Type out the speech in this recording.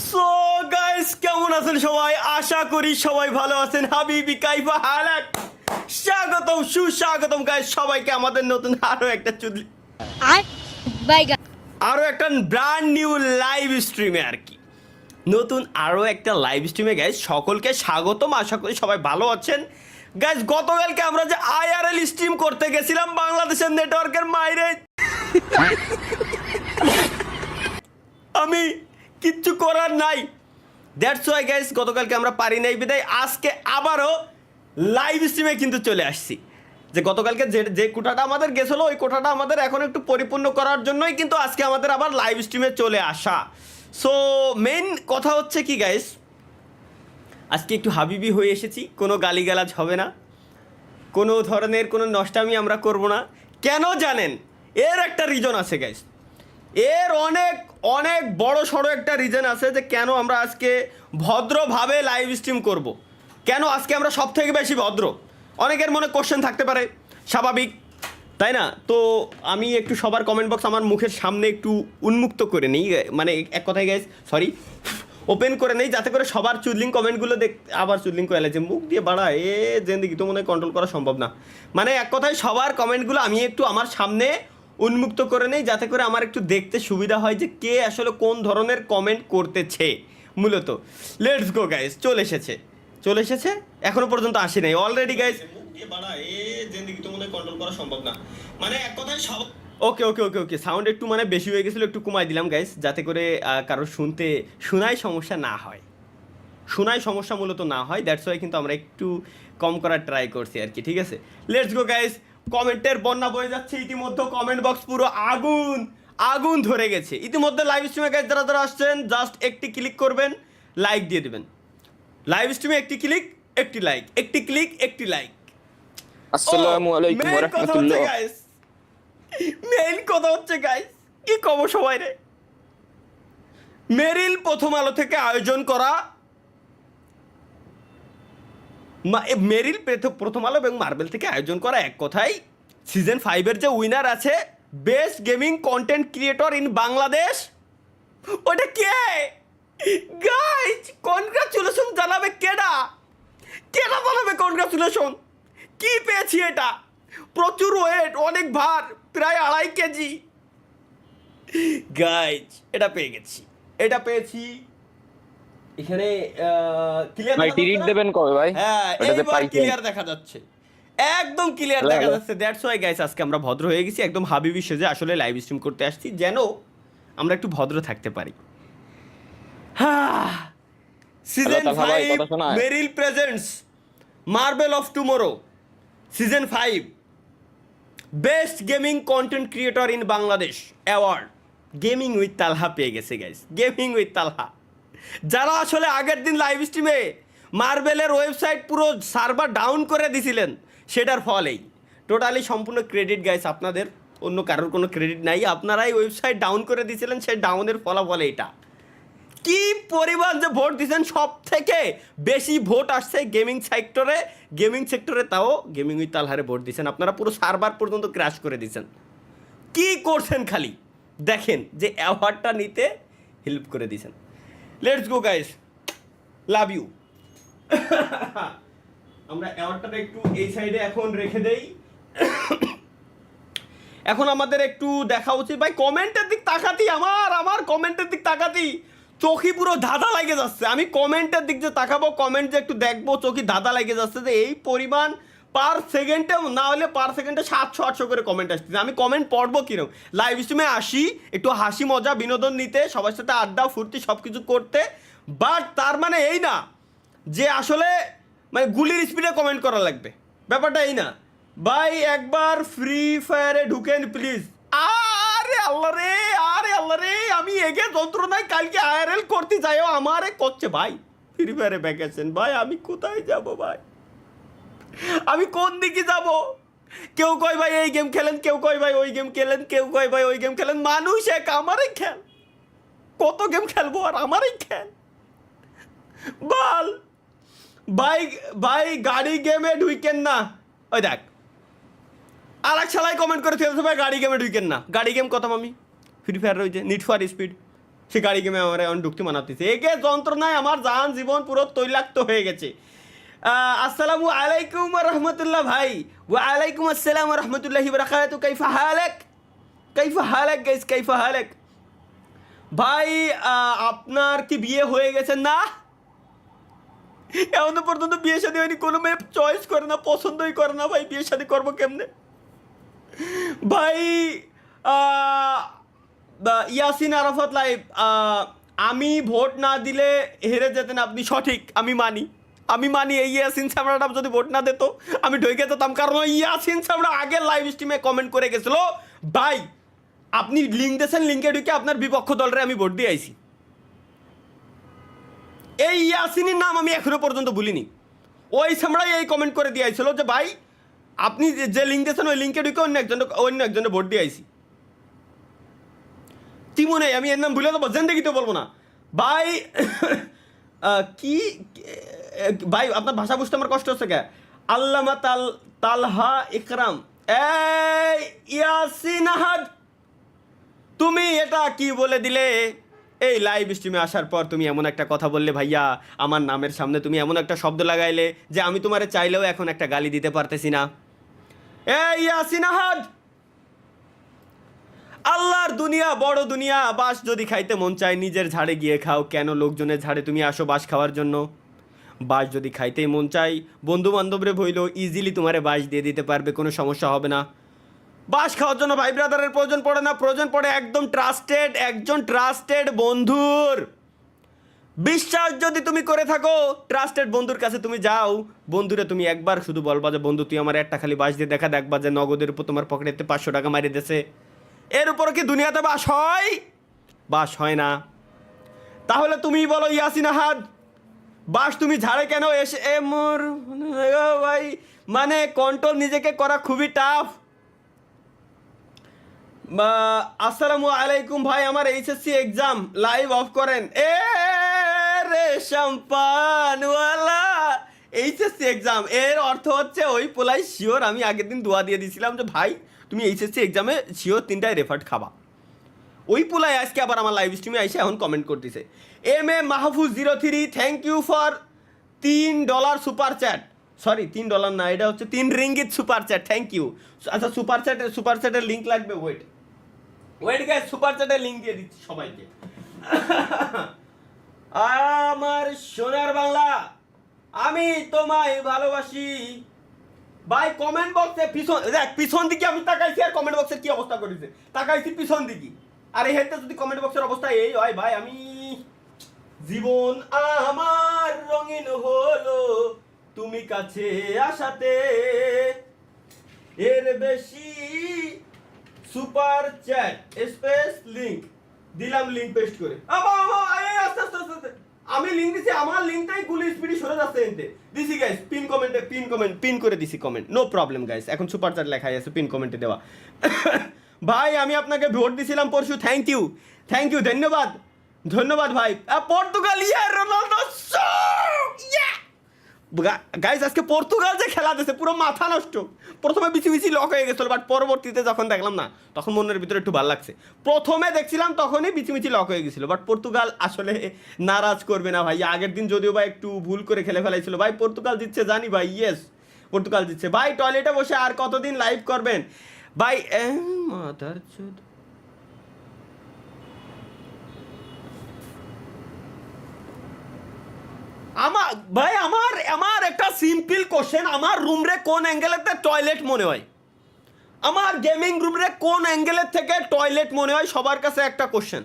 So guys, কেমন আছেন সবাই? আশা করি সবাই ভালো আছেন। হাবিবি কাইফা হালাক, স্বাগতম সুস্বাগতম গাইস সবাইকে আমাদের নতুন আরো একটা চুদলি আর বাইগা আরো একটা ব্র্যান্ড নিউ লাইভ স্ট্রিমে আর কি। নতুন আরো একটা লাইভ স্ট্রিমে গাইস সকলকে স্বাগতম। আশা করি সবাই ভালো আছেন গাইস। গতকালকে আমরা যে আইআরএল স্ট্রিম করতে গেছিলাম বাংলাদেশের নেটওয়ার্কের মাইরে, আমি কিচ্ছু করার নাই। দ্যাটস ওয়াই গাইস গতকালকে আমরা পারি নাই বিদায় আজকে আবারও লাইভ স্ট্রিমে কিন্তু চলে আসছি। যে গতকালকে যে যে কোটাটা আমাদের গেছিলো ওই কোটাটা আমাদের এখন একটু পরিপূর্ণ করার জন্যই কিন্তু আজকে আমাদের আবার লাইভ স্ট্রিমে চলে আসা। সো মেইন কথা হচ্ছে কি গাইস, আজকে একটু হাবিবি হয়ে এসেছি। কোনো গালিগালাজ হবে না, কোনো ধরনের কোনো নষ্টামি আমরা করব না। কেন জানেন? এর একটা রিজন আছে গাইস, এর অনেক অনেক বড় সড়ো একটা রিজন আছে যে কেন আমরা আজকে ভদ্রভাবে লাইভ স্ট্রিম করব। কেন আজকে আমরা সব থেকে বেশি ভদ্র? অনেকের মনে কোশ্চেন থাকতে পারে, স্বাভাবিক তাই না? তো আমি একটু সবার কমেন্ট বক্স আমার মুখের সামনে একটু উন্মুক্ত করে নিই, মানে এক কথায় গাইস সরি ওপেন করে নেই, যাতে করে সবার চুদলিং কমেন্টগুলো আবার চুদলিং করে যে মুখ দিয়ে বাড়া এ জিন্দিগি তো মনে হয় কন্ট্রোল করা সম্ভব না। মানে এক কথায় সবার কমেন্টগুলো আমি একটু আমার সামনে উন্মুক্ত করে নেই, যাতে করে আমার একটু দেখতে সুবিধা হয় যে কে আসলে কোন ধরনের কমেন্ট করতেছে মূলত। লেটস গো গাইস, চলে এসেছে এখনো পর্যন্ত আসি নাই অলরেডি গাইস। কন্ট্রোল করা সম্ভব না, মানে এক কথায় সব ওকে ওকে ওকে ওকে সাউন্ড একটু মানে বেশি হয়ে গেছিলো, একটু কমাই দিলাম গাইস, যাতে করে কারো শোনায় সমস্যা না হয়, শোনায় সমস্যা মূলত না হয়। দ্যাটস ওয়াই কিন্তু আমরা একটু কম করার ট্রাই করছি আর কি। ঠিক আছে, লেটস গো গাইস। কমেন্টের বন্যা বয়ে যাচ্ছে ইতিমধ্যে, কমেন্ট বক্স পুরো আগুন আগুন ধরে গেছে ইতিমধ্যে। লাইভ স্ট্রিমে গাইস যারা যারা আসছেন জাস্ট একটি ক্লিক করবেন, লাইক দিয়ে দেবেন। লাইভ স্ট্রিমে একটি ক্লিক একটি লাইক, একটি ক্লিক একটি লাইক। আসসালামু আলাইকুম ওয়া রাহমাতুল্লাহ। গাইস মেইন কথা হচ্ছে গাইস, কি কব সবাই রে, মেরিল প্রথম আলো থেকে আয়োজন করা মেরিল প্রথম আলো এবং মার্বেল থেকে আয়োজন করা এক কথায় সিজন 5-এর যে উইনার আছে best gaming content creator in Bangladesh, ওটা কে গাইস? কনগ্রাচুলেশন জানাবে কেডা কেডা জানাবে কনগ্রাচুলেশন? কি পেয়েছি এটা? প্রচুর ওয়েট, অনেক ভার, প্রায় 2.5 কেজি গাইস। এটা পেয়েছি এখানে ক্লিয়ার ভাই টিরিট দেবেন কবে ভাই? হ্যাঁ এটাতে এইবার পাইছেন? ক্লিয়ার দেখা যাচ্ছে, একদম ক্লিয়ার দেখা যাচ্ছে। দ্যাটস ওয়াই গাইস আজকে আমরা ভদ্র হয়ে গেছি, একদম হাবিবি সেজে আসলে লাইভ স্ট্রিম করতে আসছি যেন আমরা একটু ভদ্র থাকতে পারি। হ্যাঁ, সিজন হ্যালো, তালহা ভাই, 5 কথা শোনায়? Meril presents marvel of tomorrow season 5 best gaming content creator in Bangladesh award gaming with Talha পেয়ে গেছে গাইস। গেমিং উইথ তালহা, যারা আসলে আগের দিন লাইভ স্ট্রিমে মার্বেলের ওয়েবসাইট পুরো সার্ভার ডাউন করে দিছিলেন, সেটার ফলেই টোটালি সম্পূর্ণ ক্রেডিট গাইস আপনাদের, অন্য কারোর কোনো ক্রেডিট নাই। আপনারাই ওয়েবসাইট ডাউন করে দিয়েছিলেন, সেই ডাউনের ফলাফল এটা। কি পরিমাণ যে ভোট দিয়েছেন, সব থেকে বেশি ভোট আসছে গেমিং সেক্টরে, তাও গেমিং উইথ তালহারে ভোট দিয়েছেন আপনারা, পুরো সার্ভার পর্যন্ত ক্র্যাশ করে দিয়েছেন। কি করছেন খালি দেখেন, যে অ্যাওয়ার্ডটা নিতে হেল্প করে দিয়েছেন। Let's go guys, love you. আমরা অ্যাওয়ার্ডটা একটু এই সাইডে এখন রেখে দেই। এখন আমাদের একটু দেখা উচিত ভাই কমেন্টের দিক তাকাতি, আমার কমেন্টের দিক তাকাতি চোখই পুরো ধাঁধা লাগে যাচ্ছে। আমি কমেন্টের দিক যে তাকাবো, কমেন্ট যে একটু দেখবো, চোখই ধাঁধা লাগে যাচ্ছে যে এই পরিমাণ পার সেকেন্ডে, না হলে পার সেকেন্ডে 700-800 করে কমেন্ট আসতেছে। আমি কমেন্ট পড়বো কিরকম? লাইভ স্ট্রিমে আসি একটু হাসি মজা বিনোদন নিতে, সবার সাথে আড্ডা ফুর্তি সব কিছু করতে, বাট তার মানে এই না যে আসলে মানে গুলির স্পিডে কমেন্ট করা লাগবে, ব্যাপারটা এই না ভাই। একবার ফ্রি ফায়ারে ঢুকেন প্লিজ। আরে আল্লাহ রে, আমি এগে যন্ত্রণায় কালকে আইআরএল করতে যাইও আমারে করছে ভাই। ফ্রি ফায়ারে ভ্যাকেশন ভাই, আমি কোথায় যাব ভাই? আমি কোন দিকে যাব? কেউ কয় ভাই এই গেম খেলেন, কেউ কয় ভাই ওই গেম খেলেন, কেউ কয় ভাই ওই গেম খেলেন। মানুষ এক, আমারই খেল, কত গেম খেলবো আর আমারই খেল বল ভাই। গাড়ি গেমে ঢুকেন না, ওই দেখ আর এক শালাই কমেন্ট করে ফেলতে ভাই গাড়ি গেমে ঢুকেন না। গাড়ি গেম কথা আমি ফ্রি ফায়ার রয়েছে, নিড ফর স্পিড সে গাড়ি গেমে আমার এখন ঢুকতে মানাতেছে একে যন্ত্রণায় আমার জান জীবন পুরো তৈলাক্ত হয়ে গেছে। আসসালামু আলাইকুম রহমতুল্লাহ ভাই, ওয়া আলাইকুম আসসালাম রহমতুল্লাহি বারাকাতু, কাইফা হালাক, কাইফা হালাক গাইস, কাইফা হালাক। ভাই আপনার কি বিয়ে হয়ে গেছে? না, এখনো পর্যন্ত বিয়ে শাদী হয়নি। কোনো মেয়ে চয়েস করে না, পছন্দই করে না ভাই, বিয়ে শাদী করবো কেমনে ভাই? ইয়াসিন আরাফাত লাইভ, আমি ভোট না দিলে হেরে যেতেন আপনি, সঠিক, আমি মানি, আমি মানি। এই ইয়াসিন সামরাটা যদি ভোট না দিত আমি ঢুকে যেতাম, কারণ ওই ইয়াসিন সামরা আগের লাইভ স্ট্রিমে কমেন্ট করে গেছিল ভাই আপনি লিঙ্ক দিয়েছেন, লিঙ্কে ঢুকে আপনার বিপক্ষ দলরে আমি ভোট দিয়ে আইছি। এই ইয়াসিনের নাম আমি এখনো পর্যন্ত ভুলিনি। ওই সামরাই এই কমেন্ট করে দিয়ে আইছিল যে ভাই আপনি যে লিঙ্ক দিয়েছেন ওই লিঙ্কে ঢুকে অন্য একজনের ভোট দিয়ে আইছি। তিমনে, আমি এর নাম ভুলে দেবো, জেন্দেগিতে বলবো না ভাই। কি ভাই আপনার ভাষা বুঝতে আমার কষ্ট হচ্ছে কে? আল্লামা তালহা ইকরাম, এই ইয়াসিন আহাদ, তুমি এটা কি বলে দিলে? এই লাইভ স্ট্রিমে আসার পর তুমি এমন একটা কথা বললে ভাইয়া, আমার নামের সামনে তুমি এমন একটা শব্দ লাগাইলে যে আমি তোমারে চাইলেও এখন একটা গালি দিতে পারতেছি না। এই ইয়াসিন আহাদ, আল্লাহর দুনিয়া বড় দুনিয়া, বাঁশ যদি খাইতে মন চায় নিজের ঝাড়ে গিয়ে খাও, কেন লোকজনের ঝাড়ে তুমি আসো বাঁশ খাওয়ার জন্য? বাঁশ যদি খাইতেই মন চাই বন্ধু বান্ধবরে ভইল ইজিলি তোমারে বাঁশ দিয়ে দিতে পারবে, কোনো সমস্যা হবে না। বাঁশ খাওয়ার জন্য ভাই ব্রাদারের প্রয়োজন পড়ে না, প্রয়োজন পড়ে একদম ট্রাস্টেড, একজন ট্রাস্টেড বন্ধুর। বিশ্বাস যদি তুমি করে থাকো, ট্রাস্টেড বন্ধুর কাছে তুমি যাও, বন্ধুরে তুমি একবার শুধু বলবা যে বন্ধু তুই আমার একটা খালি বাঁশ দিয়ে দেখা, দেখবা যে নগদের উপর তোমার পকেটেতে 500 টাকা মারিয়ে দিয়েছে। এর উপর কি দুনিয়াতে বাস হয়? বাস হয় না। তাহলে তুমি বলো ইয়াসিন আহাদ, বাস তুমি ঝাড়ে কেন এসে মোর ভাই, মানে কন্ট্রোল নিজেকে করা খুবই টাফ। আসসালামু আলাইকুম ভাই, আমার এইচএসসি এক্সাম, লাইভ অফ করেন। এ রে শাম্পানওয়ালা, এইচএসসি এক্সাম এর অর্থ হচ্ছে ওই পোলাই শিওর আমি আগের দিন দোয়া দিয়ে দিয়েছিলাম যে ভাই তুমি এইচএসসি এক্সামে শিওর 3টায় রেফার্ট খাবা। ওই পোলাই আজকে আবার আমার লাইভ স্ট্রিমে এসে এখন কমেন্ট করতেছে। M A Mahfuz 03, thank you for $3 super chat. Sorry $3 না, এটা হচ্ছে 3 ringgit super chat, thank you. আচ্ছা সুপার চ্যাটের লিঙ্ক লাগবে, ওয়েট গাইস, সুপার চ্যাটের লিঙ্ক দিয়ে দিচ্ছি সবাইকে। আমার সোনার বাংলা, আমি তোমায় ভালোবাসি। ভাই কমেন্ট বক্সে পিছন দিকে আমি তাকাইছি আর কমেন্ট বক্সের কি অবস্থা করেছে, তাকাইছি পিছন দিকে, আর এই হেতে যদি কমেন্ট বক্সের অবস্থা এই হয় ভাই, আমি জীবন আমার রঙিন হলো তুমি কাছে আসাতে, এর বেশি সুপার চ্যাট স্পেস লিংক দিলাম, লিংক পেস্ট করে। আস্তে আমি লিংক দিছি, আমার লিংকটাই গুলি স্পিডে সরে যাচ্ছে এতে দিছি গাইস। পিন করে দিছি কমেন্ট, নো প্রবলেম গাইস। এখন সুপার চ্যাট লেখাই আছে, পিন কমেন্টে দেওয়া। ভাই আমি আপনাকে ভোট দিছিলাম পরশু, থ্যাংক ইউ, ধন্যবাদ ভাই। পর্তুগাল, ইয়া রোনালদো, গাইস আজকে পর্তুগাল যে খেলা দিয়েছে পুরো মাথা নষ্ট। প্রথমে বিচি লক হয়ে গেছিল, বাট পরবর্তীতে যখন দেখলাম না তখন মনের ভিতরে একটু ভালো লাগছে। প্রথমে দেখছিলাম তখনই বিচি লক হয়ে গেছিল, বাট পর্তুগাল আসলে নারাজ করবে না ভাই। আগের দিন যদিও বা একটু ভুল করে খেলে ফেলাইছিল ভাই, পর্তুগাল জিতছে জানি ভাই, ইয়েস পর্তুগাল জিতছে ভাই। টয়লেটে বসে আর কতদিন লাইভ করবেন ভাই? মাদার চোদ, আমার একটা সিম্পল কোশ্চেন, আমার রুম রে কোন অ্যাঙ্গেলেতে টয়লেট মনে হয়? আমার গেমিং রুম রে কোন অ্যাঙ্গেলের থেকে টয়লেট মনে হয়? সবার কাছে একটা কোশ্চেন।